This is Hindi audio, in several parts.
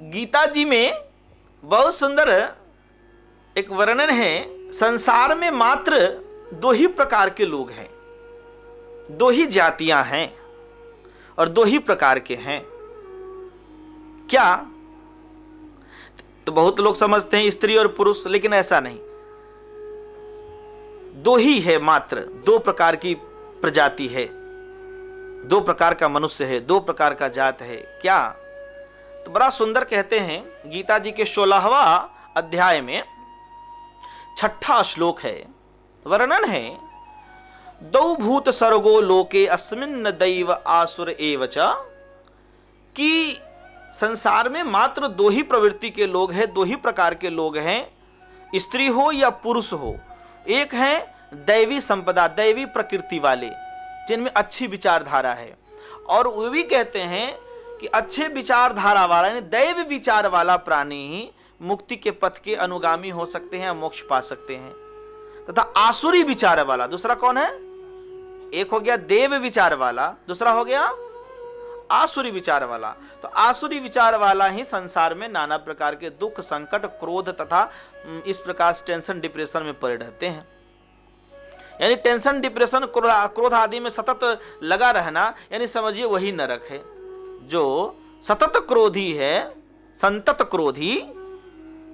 गीता जी में बहुत सुंदर एक वर्णन है, संसार में मात्र दो ही प्रकार के लोग हैं, दो ही जातियां हैं और दो ही प्रकार के हैं। क्या? तो बहुत लोग समझते हैं स्त्री और पुरुष, लेकिन ऐसा नहीं, दो ही है मात्र, दो प्रकार की प्रजाति है, दो प्रकार का मनुष्य है, दो प्रकार का जात है। क्या? तो बड़ा सुंदर कहते हैं गीता जी के 16वां अध्याय में 6ठा श्लोक है, वर्णन है, दौ भूत सर्गो लोके अस्मिन् दैव आसुर एव च, कि संसार में मात्र दो ही प्रवृत्ति के लोग हैं, दो ही प्रकार के लोग हैं, स्त्री हो या पुरुष हो। एक है दैवी संपदा, दैवी प्रकृति वाले, जिनमें अच्छी विचारधारा है, और वो भी कहते हैं कि अच्छे विचारधारा वाला यानी दैव विचार वाला प्राणी ही मुक्ति के पथ के अनुगामी हो सकते हैं, मोक्ष पा सकते हैं। तथा आसुरी विचार वाला, दूसरा कौन है? एक हो गया देव विचार वाला, दूसरा हो गया आसुरी विचार वाला। तो आसुरी विचार वाला ही संसार में नाना प्रकार के दुख, संकट, क्रोध तथा इस प्रकार से टेंशन, डिप्रेशन में पड़े रहते हैं। यानी टेंशन, डिप्रेशन, क्रोध आदि में सतत लगा रहना, यानी समझिए वही नरक है। जो सतत क्रोधी है, संतत क्रोधी,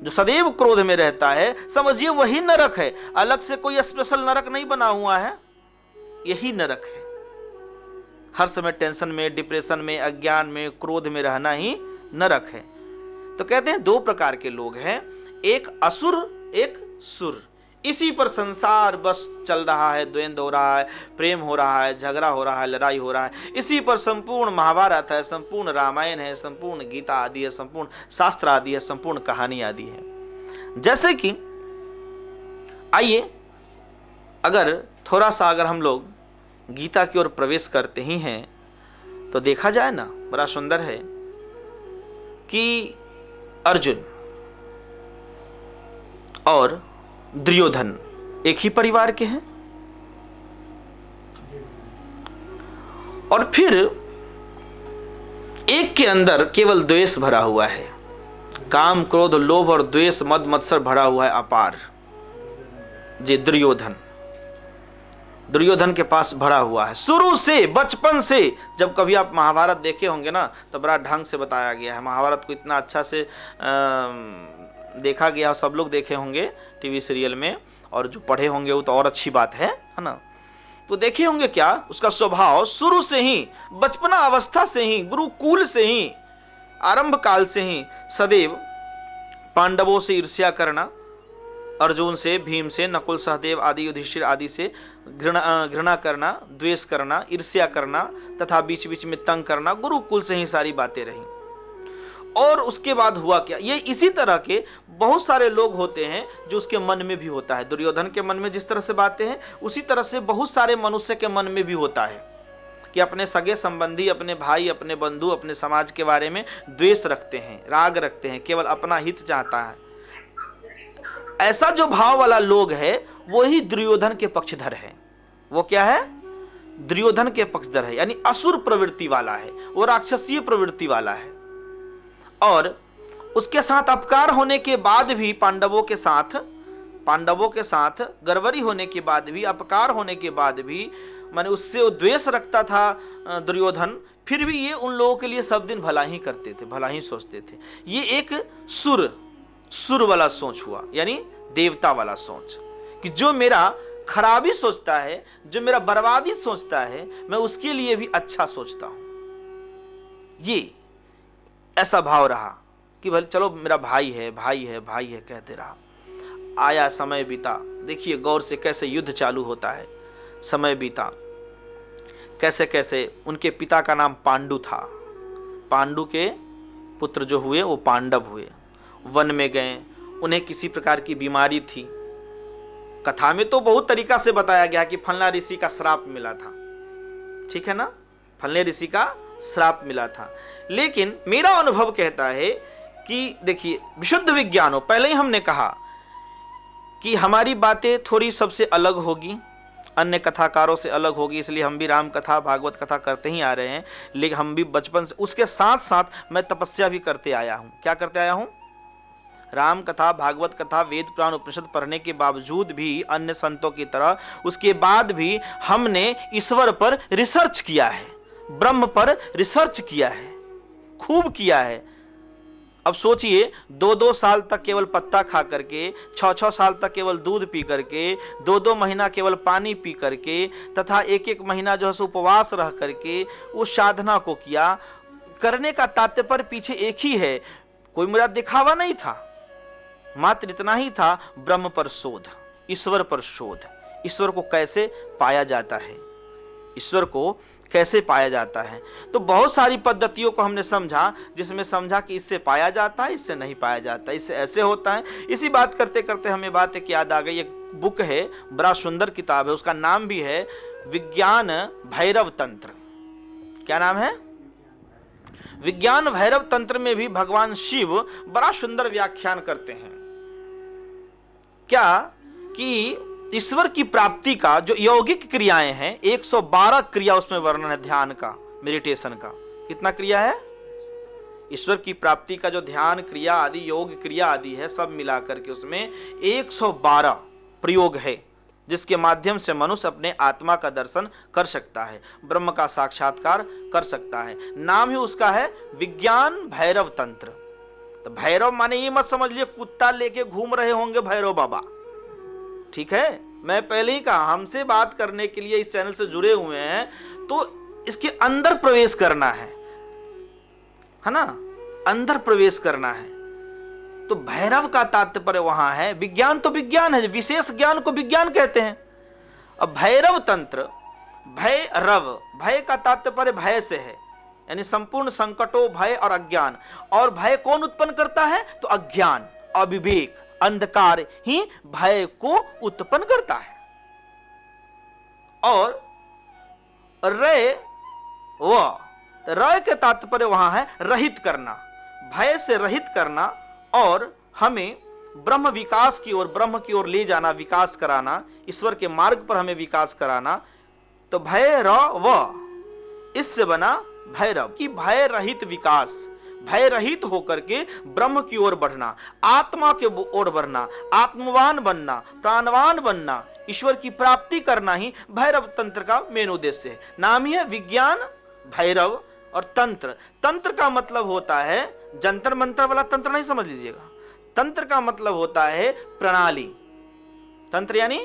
जो सदैव क्रोध में रहता है, समझिए वही नरक है। अलग से कोई स्पेशल नरक नहीं बना हुआ है, यही नरक है। हर समय टेंशन में, डिप्रेशन में, अज्ञान में, क्रोध में रहना ही नरक है। तो कहते हैं दो प्रकार के लोग हैं, एक असुर, एक सुर। इसी पर संसार बस चल रहा है, द्वंद्व हो रहा है, प्रेम हो रहा है, झगड़ा हो रहा है, लड़ाई हो रहा है। इसी पर संपूर्ण महाभारत है, संपूर्ण रामायण है, संपूर्ण गीता आदि है, संपूर्ण शास्त्र आदि है, संपूर्ण कहानी आदि है। जैसे कि आइए अगर थोड़ा सा अगर हम लोग गीता की ओर प्रवेश करते ही हैं तो देखा जाए ना, बड़ा सुंदर है कि अर्जुन और दुर्योधन एक ही परिवार के हैं, और फिर एक के अंदर केवल द्वेष भरा हुआ है, काम, क्रोध, लोभ और द्वेष, मद मत्सर भरा हुआ है अपार। जी दुर्योधन के पास भरा हुआ है शुरू से, बचपन से। जब कभी आप महाभारत देखे होंगे ना तो बड़ा ढंग से बताया गया है। महाभारत को इतना अच्छा से देखा गया, सब लोग देखे होंगे टीवी सीरियल में, और जो पढ़े होंगे वो तो और अच्छी बात है ना। तो देखे होंगे क्या उसका स्वभाव शुरू से ही, बचपना अवस्था से ही, गुरुकुल से ही, आरंभ काल से ही सदैव पांडवों से ईर्ष्या करना, अर्जुन से, भीम से, नकुल, सहदेव आदि, युधिष्ठिर आदि से घृणा करना, द्वेष करना, ईर्ष्या करना तथा बीच बीच में तंग करना, गुरुकुल से ही सारी बातें रही। और उसके बाद हुआ क्या? ये इसी तरह के बहुत सारे लोग होते हैं जो उसके मन में भी होता है। दुर्योधन के मन में जिस तरह से बातें हैं उसी तरह से बहुत सारे मनुष्य के मन में भी होता है कि अपने सगे संबंधी, अपने भाई, अपने बंधु, अपने समाज के बारे में द्वेष रखते हैं, राग रखते हैं, केवल अपना हित चाहता है। ऐसा जो भाव वाला लोग है वही दुर्योधन के पक्षधर है। वो क्या है? दुर्योधन के पक्षधर है, यानी असुर प्रवृत्ति वाला है, वो राक्षसीय प्रवृत्ति वाला है। और उसके साथ अपकार होने के बाद भी, पांडवों के साथ गड़बड़ी होने के बाद भी, अपकार होने के बाद भी, माने उससे वो द्वेष रखता था दुर्योधन, फिर भी ये उन लोगों के लिए सब दिन भला ही करते थे, भला ही सोचते थे। ये एक सुर वाला सोच हुआ, यानी देवता वाला सोच, कि जो मेरा खराबी सोचता है, जो मेरा बर्बादी सोचता है, मैं उसके लिए भी अच्छा सोचता हूं। ये ऐसा भाव रहा कि भले चलो मेरा भाई है, भाई है, भाई है कहते रहा। आया, समय बीता, देखिए गौर से कैसे युद्ध चालू होता है। समय बीता, कैसे कैसे उनके पिता का नाम पांडु था, पांडु के पुत्र जो हुए वो पांडव हुए। वन में गए, उन्हें किसी प्रकार की बीमारी थी। कथा में तो बहुत तरीका से बताया गया कि फलना ऋषि का श्राप मिला था, ठीक है ना, फलने ऋषि का श्राप मिला था। लेकिन मेरा अनुभव कहता है कि देखिए विशुद्ध विज्ञान हो, पहले ही हमने कहा कि हमारी बातें थोड़ी सबसे अलग होगी, अन्य कथाकारों से अलग होगी, इसलिए हम भी राम कथा भागवत कथा करते ही आ रहे हैं। लेकिन हम भी बचपन से, उसके साथ साथ मैं तपस्या भी करते आया हूं। क्या करते आया हूं? राम कथा भागवत कथा वेद पुराण उपनिषद पढ़ने के बावजूद भी, अन्य संतों की तरह, उसके बाद भी हमने ईश्वर पर रिसर्च किया है, ब्रह्म पर रिसर्च किया है, खूब किया है। अब सोचिए, 2-2 साल तक केवल पत्ता खा करके, 6-6 साल तक केवल दूध पी करके, 2-2 महीना केवल पानी पी करके, तथा 1-1 महीना जो है सो उपवास रह करके उस साधना को किया। करने का तात्पर्य पीछे एक ही है, कोई मेरा दिखावा नहीं था, मात्र इतना ही था, ब्रह्म पर शोध, ईश्वर पर शोध, ईश्वर को कैसे पाया जाता है, ईश्वर को कैसे पाया जाता है। तो बहुत सारी पद्धतियों को हमने समझा, जिसमें समझा कि इससे पाया जाता है, इससे नहीं पाया जाता, इससे ऐसे होता है। इसी बात करते करते हमें बात एक याद आ गई। एक बुक है, बड़ा सुंदर किताब है, उसका नाम भी है विज्ञान भैरव तंत्र। क्या नाम है? विज्ञान भैरव तंत्र में भी भगवान शिव बड़ा सुंदर व्याख्यान करते हैं। क्या कि ईश्वर की प्राप्ति का जो यौगिक क्रियाएं हैं, 112 क्रिया उसमें वर्णन है ध्यान का, मेडिटेशन का। कितना क्रिया है? ईश्वर की प्राप्ति का जो ध्यान क्रिया आदि, योग क्रिया आदि है, सब मिलाकर के उसमें 112 प्रयोग है, जिसके माध्यम से मनुष्य अपने आत्मा का दर्शन कर सकता है, ब्रह्म का साक्षात्कार कर सकता है। नाम ही उसका है विज्ञान भैरव तंत्र। तो भैरव माने ये मत समझ लिए कुत्ता लेके घूम रहे होंगे भैरव बाबा, ठीक है? मैं पहले ही कहा, हमसे बात करने के लिए इस चैनल से जुड़े हुए हैं तो इसके अंदर प्रवेश करना है ना, अंदर प्रवेश करना है। तो भैरव का तात्पर्य वहां है, विज्ञान तो विज्ञान है, विशेष ज्ञान को विज्ञान कहते हैं। अब भैरव तंत्र, भैरव, भय का तात्पर्य भय से है, यानी संपूर्ण संकटों, भय और अज्ञान। और भय कौन उत्पन्न करता है? तो अज्ञान, अविवेक, अंधकार ही भय को उत्पन्न करता है। और रय, रय के तात्पर्य वहां है रहित करना, भय से रहित करना, और हमें ब्रह्म विकास की ओर, ब्रह्म की ओर ले जाना, विकास कराना, ईश्वर के मार्ग पर हमें विकास कराना। तो भैरव, इससे बना भैरव की भय रहित विकास, भय रहित होकर के ब्रह्म की ओर बढ़ना, आत्मा के ओर बढ़ना, आत्मवान बनना, प्राणवान बनना, ईश्वर की प्राप्ति करना ही भैरव तंत्र का मेन उद्देश्य है। नाम ही है विज्ञान भैरव। और तंत्र, तंत्र का मतलब होता है, जंतर मंत्र वाला तंत्र नहीं समझ लीजिएगा, तंत्र का मतलब होता है प्रणाली। तंत्र यानी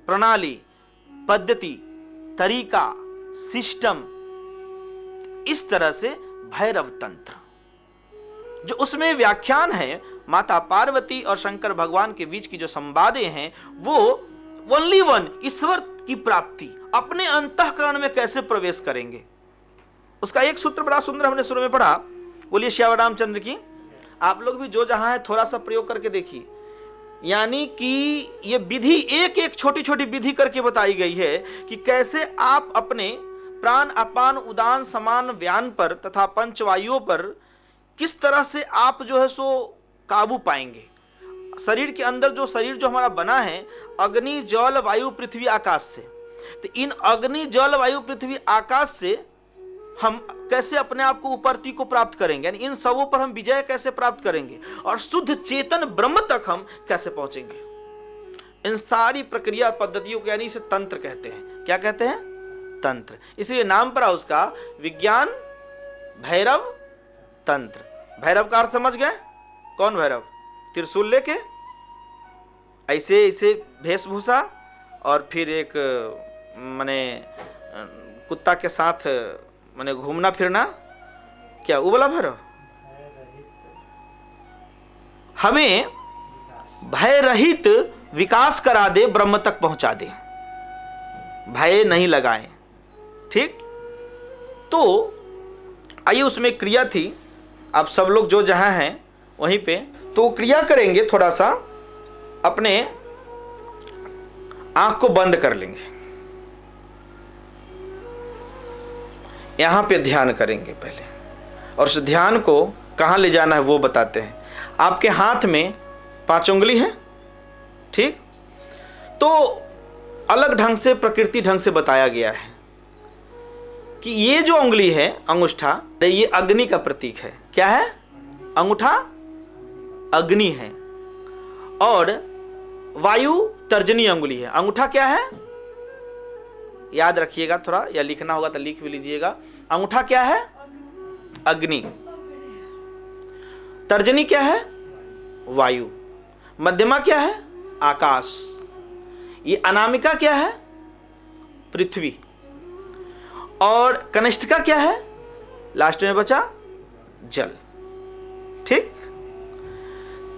प्रणाली, पद्धति, तरीका, सिस्टम। इस तरह से भैरव तंत्र, जो उसमें व्याख्यान है माता पार्वती और शंकर भगवान के बीच की जो संवादें हैं, वो ओनली वन, ईश्वर की प्राप्ति, अपने अंतःकरण में कैसे प्रवेश करेंगे, उसका एक सूत्र बड़ा सुंदर हमने शुरू में पढ़ा। बोलिए श्याम रामचंद्र की। आप लोग भी जो जहां है थोड़ा सा प्रयोग करके देखिए, यानी कि ये विधि एक एक छोटी छोटी विधि करके बताई गई है कि कैसे आप अपने प्राण अपान उदान समान व्यान पर तथा पंचवायुओं पर किस तरह से आप जो है सो काबू पाएंगे। शरीर के अंदर जो शरीर जो हमारा बना है, अग्नि जल वायु पृथ्वी आकाश से, तो इन अग्नि जल वायु पृथ्वी आकाश से हम कैसे अपने आप को ऊपरती को प्राप्त करेंगे, यानी इन सबों पर हम विजय कैसे प्राप्त करेंगे, और शुद्ध चेतन ब्रह्म तक हम कैसे पहुंचेंगे। इन सारी प्रक्रिया पद्धतियों को, यानी इसे तंत्र कहते हैं। क्या कहते हैं? तंत्र। इसलिए नाम पड़ा उसका विज्ञान भैरव तंत्र। भैरव का अर्थ समझ गए? कौन भैरव? त्रिशूल लेके ऐसे ऐसे वेशभूषा, और फिर एक माने कुत्ता के साथ माने घूमना फिरना, क्या वो वाला भैरव? हमें भय रहित विकास करा दे, ब्रह्म तक पहुंचा दे, भय नहीं लगाए। ठीक, तो आइए उसमें क्रिया थी। आप सब लोग जो जहां हैं वहीं पे तो क्रिया करेंगे, थोड़ा सा अपने आंख को बंद कर लेंगे, यहां पे ध्यान करेंगे पहले, और उस ध्यान को कहां ले जाना है वो बताते हैं। आपके हाथ में 5 उंगली है, ठीक, तो अलग ढंग से, प्रकृति ढंग से बताया गया है कि ये जो उंगली है, अंगूठा, ये अग्नि का प्रतीक है। क्या है? अंगूठा अग्नि है, और वायु तर्जनी अंगुली है। अंगूठा क्या है? याद रखिएगा थोड़ा, या लिखना होगा तो लिख भी लीजिएगा। अंगूठा क्या है? अग्नि। तर्जनी क्या है? वायु। मध्यमा क्या है? आकाश। ये अनामिका क्या है? पृथ्वी। और कनिष्ठिका क्या है? लास्ट में बचा जल। ठीक।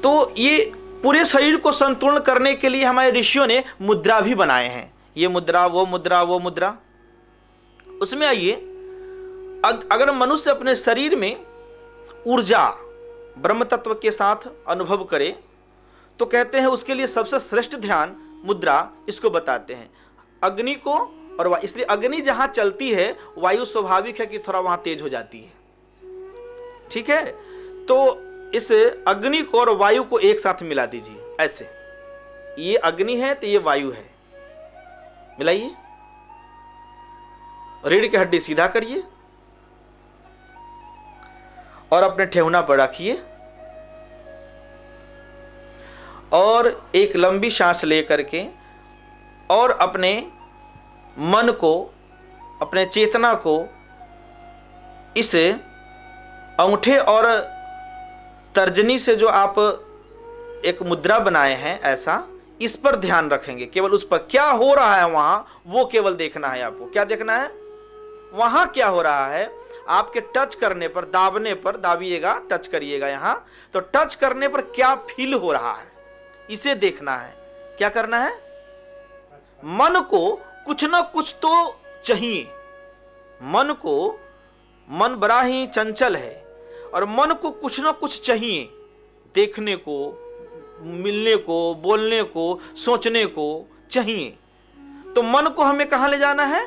तो ये पूरे शरीर को संतुलन करने के लिए हमारे ऋषियों ने मुद्रा भी बनाए हैं। ये मुद्रा, वो मुद्रा, वो मुद्रा। उसमें आइए, अगर मनुष्य अपने शरीर में ऊर्जा ब्रह्म तत्व के साथ अनुभव करे तो कहते हैं उसके लिए सबसे श्रेष्ठ ध्यान मुद्रा, इसको बताते हैं अग्नि को। और इसलिए अग्नि जहां चलती है, वायु स्वाभाविक है कि थोड़ा वहां तेज हो जाती है। ठीक है, तो इस अग्नि को और वायु को एक साथ मिला दीजिए ऐसे। ये अग्नि है तो ये वायु है, मिलाइए। रीढ़ की हड्डी सीधा करिए और अपने ठेहुना पर रखिए, और एक लंबी सांस ले करके और अपने मन को, अपने चेतना को इस अंगूठे और तर्जनी से जो आप एक मुद्रा बनाए हैं, ऐसा इस पर ध्यान रखेंगे। केवल उस पर क्या हो रहा है वहां, वो केवल देखना है आपको। क्या देखना है? वहां क्या हो रहा है। आपके टच करने पर, दाबने पर, दाबिएगा, टच करिएगा यहां, तो टच करने पर क्या फील हो रहा है, इसे देखना है। क्या करना है? मन को कुछ ना कुछ तो चाहिए। मन को, मन बड़ा ही चंचल है, और मन को कुछ ना कुछ चाहिए, देखने को, मिलने को, बोलने को, सोचने को चाहिए। तो मन को हमें कहां ले जाना है?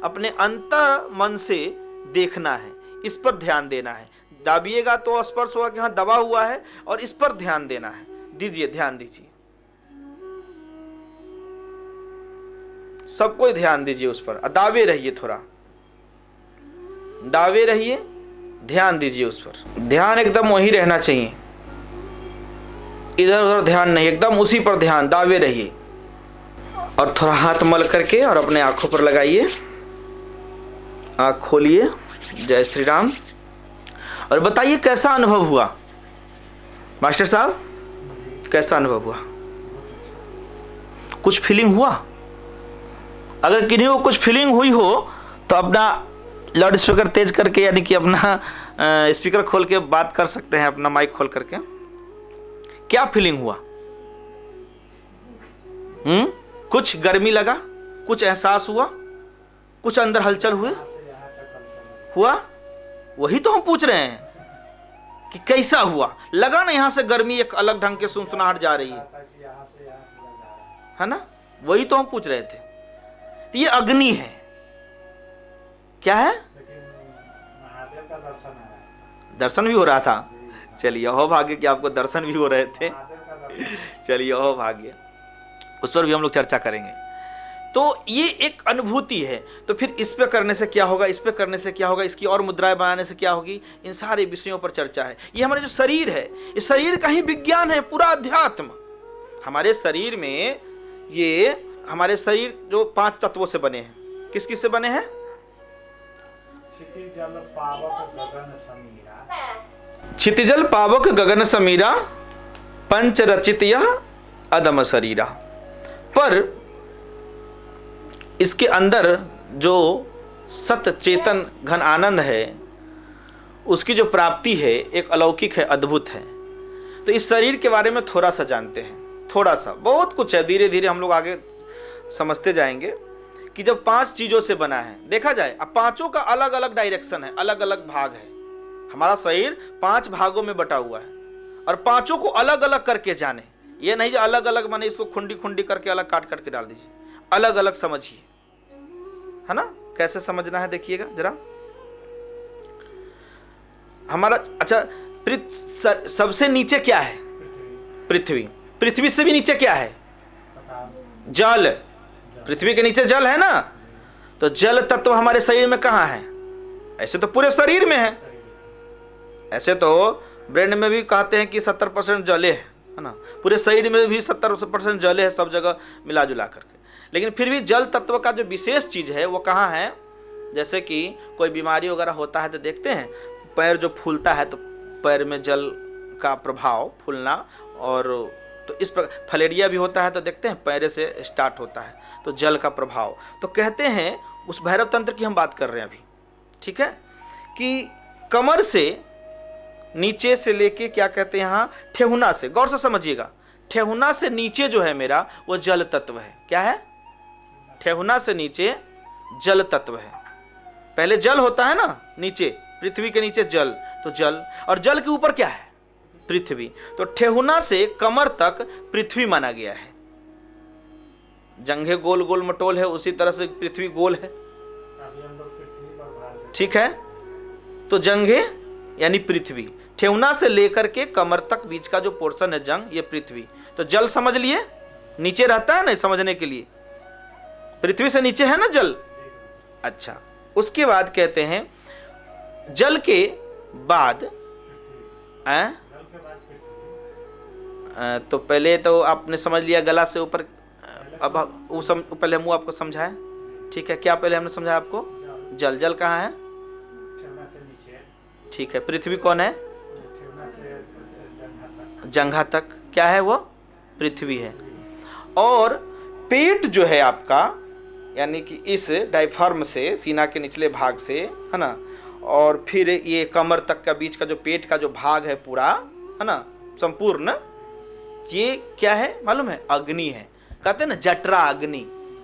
अपने अंतर मन से देखना है, इस पर ध्यान देना है। दाबिएगा तो स्पर्श होगा कि हाँ दबा हुआ है, और इस पर ध्यान देना है। दीजिए, ध्यान दीजिए, सबको ध्यान दीजिए उस पर। दावे रहिए, थोड़ा दावे रहिए, ध्यान दीजिए उस पर। ध्यान एकदम वही रहना चाहिए, इधर उधर ध्यान नहीं, एकदम उसी पर ध्यान, दावे रहिए। और थोड़ा हाथ मल करके और अपने आंखों पर लगाइए, आंख खोलिए। जय श्री राम। और बताइए कैसा अनुभव हुआ मास्टर साहब, कैसा अनुभव हुआ? कुछ फीलिंग हुआ? अगर किन्हीं को कुछ फीलिंग हुई हो तो अपना लाउड स्पीकर तेज करके, यानी कि अपना स्पीकर खोल के बात कर सकते हैं, अपना माइक खोल करके। क्या फीलिंग हुआ? कुछ गर्मी लगा, कुछ एहसास हुआ, कुछ अंदर हलचल हुआ? वही तो हम पूछ रहे हैं कि कैसा हुआ। लगा ना, यहां से गर्मी एक अलग ढंग के सुनसुनाहट जा रही है ना? वही तो हम पूछ रहे थे। तो ये अग्नि है। क्या है? महादेव का दर्शन भी हो रहा था। चलिए, हो भाग्य कि आपको दर्शन भी हो रहे थे। चलिए, हो भाग्य, उस पर भी हम लोग चर्चा करेंगे। तो ये एक अनुभूति है। तो फिर इस पे करने से क्या होगा, इस पे करने से क्या होगा, इसकी और मुद्राएं बनाने से क्या होगी, इन सारे विषयों पर चर्चा है। ये हमारे जो शरीर है, इस शरीर का ही विज्ञान है, पूरा अध्यात्म। हमारे शरीर में, ये हमारे शरीर जो 5 तत्वों से बने हैं, किस किस से बने हैं? क्षितिजल पावक गगन समीरा, क्षितिजल पावक गगन समीरा, पंच रचित यह अदम शरीरा। पर इसके अंदर जो सत चेतन घन आनंद है, उसकी जो प्राप्ति है, एक अलौकिक है, अद्भुत है। तो इस शरीर के बारे में थोड़ा सा जानते हैं, थोड़ा सा, बहुत कुछ है, धीरे धीरे हम लोग आगे समझते जाएंगे कि जब 5 चीजों से बना है, देखा जाए, अब 5 का अलग अलग डायरेक्शन है, अलग अलग भाग है। हमारा शरीर 5 भागों में बटा हुआ है, और 5 को अलग अलग करके जाने। ये नहीं जो अलग अलग माने इसको खुंडी खुंडी करके अलग काट काट के डाल दीजिए, अलग अलग समझिए, है ना? कैसे समझना है देखिएगा जरा। हमारा, अच्छा, सबसे नीचे क्या है? पृथ्वी। पृथ्वी से भी नीचे क्या है? जल। पृथ्वी के नीचे जल है ना, तो जल तत्व हमारे शरीर में कहाँ है? ऐसे तो पूरे शरीर में है, ऐसे तो ब्रेन में भी कहते हैं कि 70% जले है ना, पूरे शरीर में भी 70% जले है, सब जगह मिला जुला करके। लेकिन फिर भी जल तत्व का जो विशेष चीज है वो कहाँ है? जैसे कि कोई बीमारी वगैरह होता है तो देखते हैं पैर जो फूलता है तो पैर में जल का प्रभाव फूलना, और तो इस प्रकार फलेरिया भी होता है तो देखते हैं पैर से स्टार्ट होता है, तो जल का प्रभाव। तो कहते हैं उस भैरव तंत्र की हम बात कर रहे हैं अभी, ठीक है, कि कमर से नीचे से लेके क्या कहते हैं यहाँ ठेहुना से, गौर से समझिएगा, ठेहुना से नीचे जो है मेरा वो जल तत्व है। क्या है? ठेहुना से नीचे जल तत्व है। पहले जल होता है ना नीचे, पृथ्वी के नीचे जल, तो जल, और जल के ऊपर क्या है? पृथ्वी। तो ठेहुना से कमर तक पृथ्वी माना गया है। जंघे गोल गोल मटोल है, उसी तरह से पृथ्वी गोल है, अभी हम लोग पृथ्वी पर भाग ठीक है। तो जंघे यानी पृथ्वी, ठेहुना से लेकर के कमर तक बीच का जो पोर्शन है जंग, ये पृथ्वी। तो जल समझ लिए, नीचे रहता है ना समझने के लिए, पृथ्वी से नीचे है ना जल। अच्छा, उसके बाद कहते हैं जल के बाद तो पहले तो आपने समझ लिया गला से ऊपर, अब पहले मुंह आपको समझाए, ठीक है। क्या पहले हमने समझाया आपको? जल। जल कहाँ है? ठेहुना से नीचे, ठीक है। पृथ्वी कौन है? ठेहुना से जंघा तक। जंघा तक क्या है? वो पृथ्वी है। और पेट जो है आपका, यानी कि इस डायफ्राम से, सीना के निचले भाग से, है ना, और फिर ये कमर तक का बीच का जो पेट का जो भाग है पूरा, है ना, संपूर्ण, ये क्या है मालूम है? अग्नि है। कहते हैं ना जठरा अग्नि,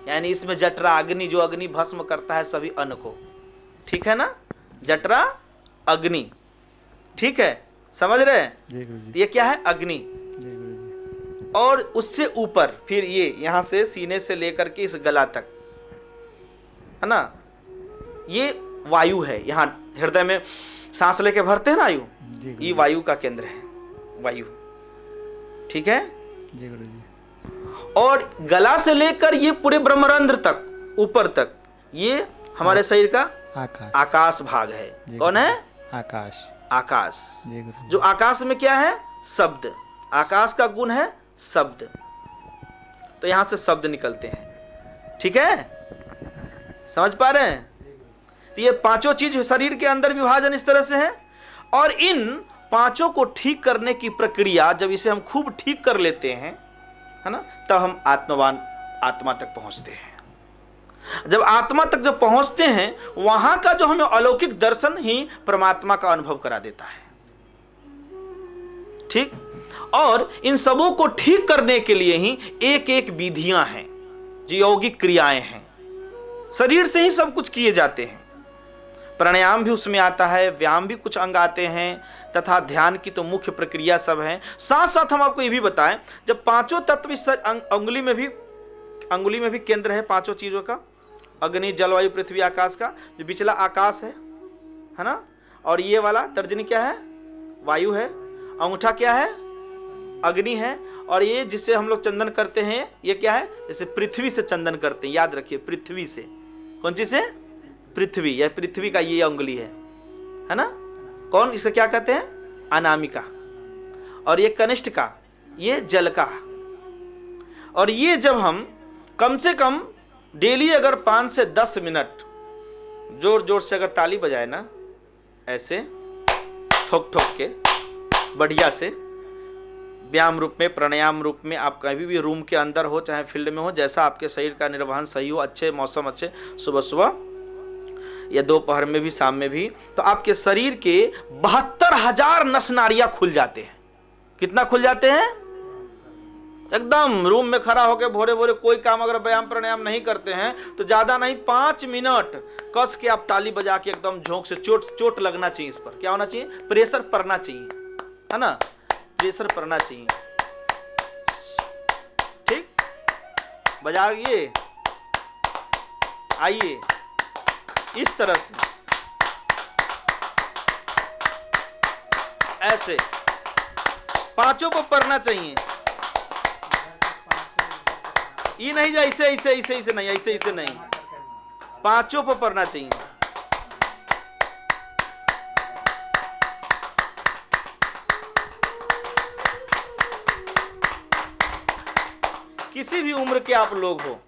यानी इसमें जठरा अग्नि, जो अग्नि भस्म करता है सभी अन्न को, ठीक है ना, जठरा अग्नि, ठीक है, समझ रहे हैं? ये क्या है? अग्नि। और उससे ऊपर फिर ये यहाँ से सीने से लेकर के इस गला तक, है ना, ये वायु है। यहाँ हृदय में सांस लेके भरते हैं ना वायु, ये वायु का केंद्र है, वायु, ठीक है जी गुरु जी। और गला से लेकर ये पूरे ब्रह्मरंध्र तक, ऊपर तक, ये हमारे शरीर का आकाश भाग है। कौन है? आकाश। आकाश। जो आकाश में क्या है? शब्द। आकाश का गुण है शब्द, तो यहां से शब्द निकलते हैं, ठीक है, समझ पा रहे हैं? तो ये पांचों चीज शरीर के अंदर विभाजन इस तरह से है। और इन पांचों को ठीक करने की प्रक्रिया, जब इसे हम खूब ठीक कर लेते हैं, है ना, तब हम आत्मवान आत्मा तक पहुंचते हैं। जब आत्मा तक जब पहुंचते हैं, वहां का जो हमें अलौकिक दर्शन ही परमात्मा का अनुभव करा देता है, ठीक। और इन सबों को ठीक करने के लिए ही एक एक विधियां हैं, जो यौगिक क्रियाएं हैं, शरीर से ही सब कुछ किए जाते हैं। प्राणायाम भी उसमें आता है, व्यायाम भी कुछ अंग आते हैं, तथा ध्यान की तो मुख्य प्रक्रिया सब है। साथ साथ हम आपको ये भी बताएं, जब पांचों तत्व इस अंगुली में भी केंद्र है पांचों चीजों का, अग्नि, जलवायु, पृथ्वी, आकाश का। जो पिछला आकाश है ना, और ये वाला तर्जनी क्या है? वायु है। अंगूठा क्या है? अग्नि है। और ये जिससे हम लोग चंदन करते हैं, ये क्या है? जैसे पृथ्वी से चंदन करते हैं, याद रखिए, पृथ्वी से। कौन चीज से? पृथ्वी। यह पृथ्वी का ये अंगुली है ना। कौन? इसे क्या कहते हैं? अनामिका। और ये कनिष्ठ का, ये जल का। और ये जब हम कम से कम डेली अगर 5 से 10 मिनट जोर जोर से अगर ताली बजाए ना, ऐसे ठोक ठोक के बढ़िया से, व्यायाम रूप में, प्राणायाम रूप में, आप कहीं भी रूम के अंदर हो चाहे फील्ड में हो, जैसा आपके शरीर का निर्वहन सही हो, अच्छे मौसम, अच्छे सुबह सुबह या दोपहर में भी, शाम में भी, तो आपके शरीर के 72,000 नस नाड़ियां खुल जाते हैं। कितना खुल जाते हैं? एकदम रूम में खड़ा होकर भोरे भोरे कोई काम अगर व्यायाम प्राणायाम नहीं करते हैं तो ज्यादा नहीं 5 मिनट कस के आप ताली बजा के एकदम झोंक से चोट लगना चाहिए। इस पर क्या होना चाहिए? प्रेशर पड़ना चाहिए, है ना, प्रेशर पड़ना चाहिए, ठीक। बजाइए, आइए इस तरह से, ऐसे पांचों को पढ़ना चाहिए। ये नहीं जो ऐसे ऐसे ऐसे ऐसे नहीं, ऐसे ऐसे नहीं, पांचों पर पढ़ना चाहिए। किसी भी उम्र के आप लोग हो,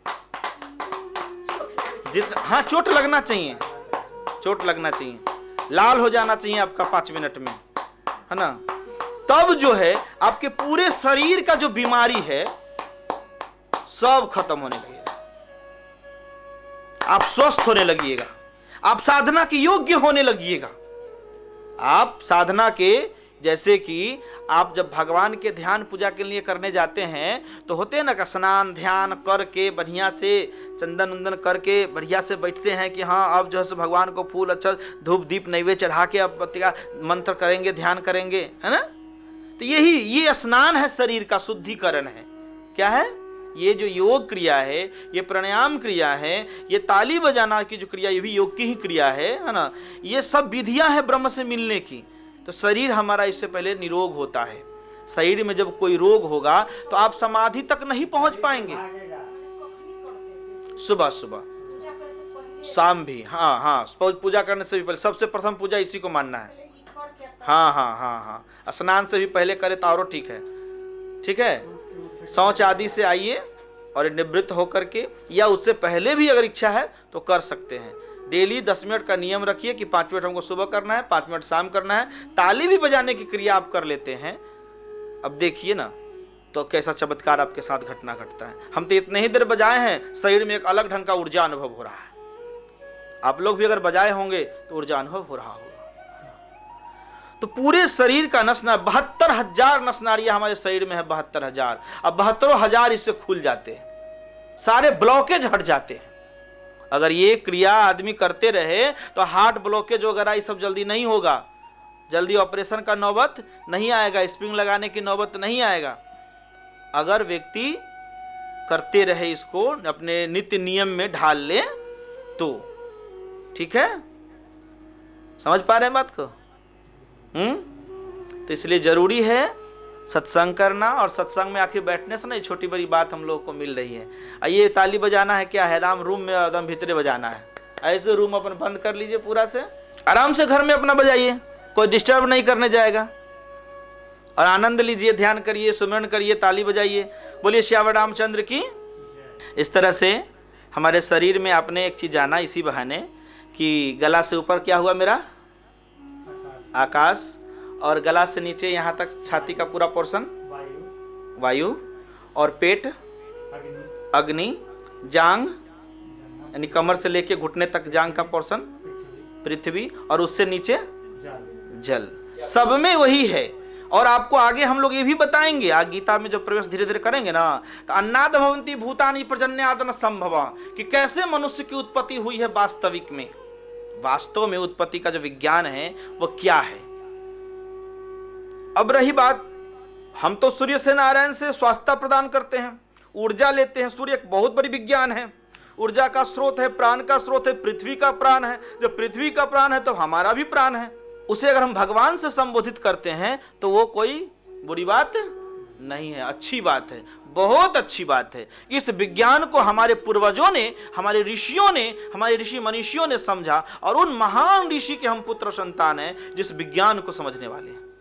हाँ चोट लगना चाहिए, चोट लगना चाहिए, लाल हो जाना चाहिए आपका 5 मिनट में, है ना। तब जो है आपके पूरे शरीर का जो बीमारी है सब खत्म होने लगेगा, आप स्वस्थ होने लगिएगा, आप साधना के योग्य होने लगिएगा। आप साधना के, जैसे कि आप जब भगवान के ध्यान पूजा के लिए करने जाते हैं तो होते हैं ना का स्नान ध्यान करके बढ़िया से चंदन उंदन करके बढ़िया से बैठते हैं कि हाँ अब जो है सो भगवान को फूल अच्छा धूप दीप नैवेद्य चढ़ा के अब का मंत्र करेंगे, ध्यान करेंगे, है ना। तो यही ये स्नान है, शरीर का शुद्धिकरण है। क्या है ये जो योग क्रिया है, ये प्राणायाम क्रिया है, ये ताली बजाना की जो क्रिया, ये भी योग की ही क्रिया है ना। ये सब विधियां हैं ब्रह्म से मिलने की। तो शरीर हमारा इससे पहले निरोग होता है। शरीर में जब कोई रोग होगा तो आप समाधि तक नहीं पहुंच पाएंगे। सुबह सुबह शाम भी, हाँ हाँ, पूजा करने से भी पहले सबसे प्रथम पूजा इसी को मानना है। हाँ हाँ हाँ हाँ, स्नान से भी पहले करे तो और ठीक है, ठीक है। शौच आदि से आइए और निवृत्त होकर के, या उससे पहले भी अगर इच्छा है तो कर सकते हैं। डेली 10 मिनट का नियम रखिए कि 5 मिनट हमको सुबह करना है, 5 मिनट शाम करना है। ताली भी बजाने की क्रिया आप कर लेते हैं, अब देखिए ना तो कैसा चमत्कार आपके साथ घटना घटता है। हम तो इतने ही देर बजाए हैं, शरीर में एक अलग ढंग का ऊर्जा अनुभव हो रहा है। आप लोग भी अगर बजाए होंगे तो ऊर्जा अनुभव हो रहा होगा। तो पूरे शरीर का नस, 72,000 नस नाड़ियां हमारे शरीर में है, 72,000। अब 72,000 इससे खुल जाते हैं, सारे ब्लॉकेज हट जाते हैं। अगर ये क्रिया आदमी करते रहे तो हार्ट ब्लॉकेज वगैरह ये सब जल्दी नहीं होगा, जल्दी ऑपरेशन का नौबत नहीं आएगा, स्प्रिंग लगाने की नौबत नहीं आएगा। अगर व्यक्ति करते रहे, इसको अपने नित्य नियम में ढाल ले तो ठीक है। समझ पा रहे हैं बात को? तो इसलिए जरूरी है सत्संग करना, और सत्संग में आखिर बैठने से नहीं छोटी बड़ी बात हम लोगों को मिल रही है। ये ताली बजाना है क्या है, एकदम रूम में एकदम भीतरे बजाना है, ऐसे रूम अपन बंद कर लीजिए पूरा से, आराम से घर में अपना बजाइए, कोई डिस्टर्ब नहीं करने जाएगा, और आनंद लीजिए, ध्यान करिए, सुमरण करिए, ताली बजाइए। बोलिए श्यावर रामचंद्र की। इस तरह से हमारे शरीर में आपने एक चीज जाना इसी बहाने कि गला से ऊपर क्या हुआ मेरा, आकाश, और गला से नीचे यहाँ तक छाती का पूरा पोर्शन वायु, और पेट अग्नि, जांग यानी कमर से लेके घुटने तक जांग का पोर्शन पृथ्वी, और उससे नीचे जल। सब में वही है। और आपको आगे हम लोग ये भी बताएंगे, आज गीता में जो प्रवेश धीरे धीरे करेंगे ना, तो अन्नाद भवन्ति भूतानि पर्जन्यादन संभवा, कि कैसे मनुष्य की उत्पत्ति हुई है वास्तविक में, वास्तव में उत्पत्ति का जो विज्ञान है वो क्या है। अब रही बात, हम तो सूर्य से नारायण से स्वास्थ्य प्रदान करते हैं, ऊर्जा लेते हैं। सूर्य एक बहुत बड़ी विज्ञान है, ऊर्जा का स्रोत है, प्राण का स्रोत है, पृथ्वी का प्राण है। जब पृथ्वी का प्राण है तो हमारा भी प्राण है। उसे अगर हम भगवान से संबोधित करते हैं तो वो कोई बुरी बात नहीं है, अच्छी बात है, बहुत अच्छी बात है। इस विज्ञान को हमारे पूर्वजों ने, हमारे ऋषियों ने, हमारे ऋषि मनीषियों ने समझा, और उन महान ऋषि के हम पुत्र संतान हैं जिस विज्ञान को समझने वाले हैं।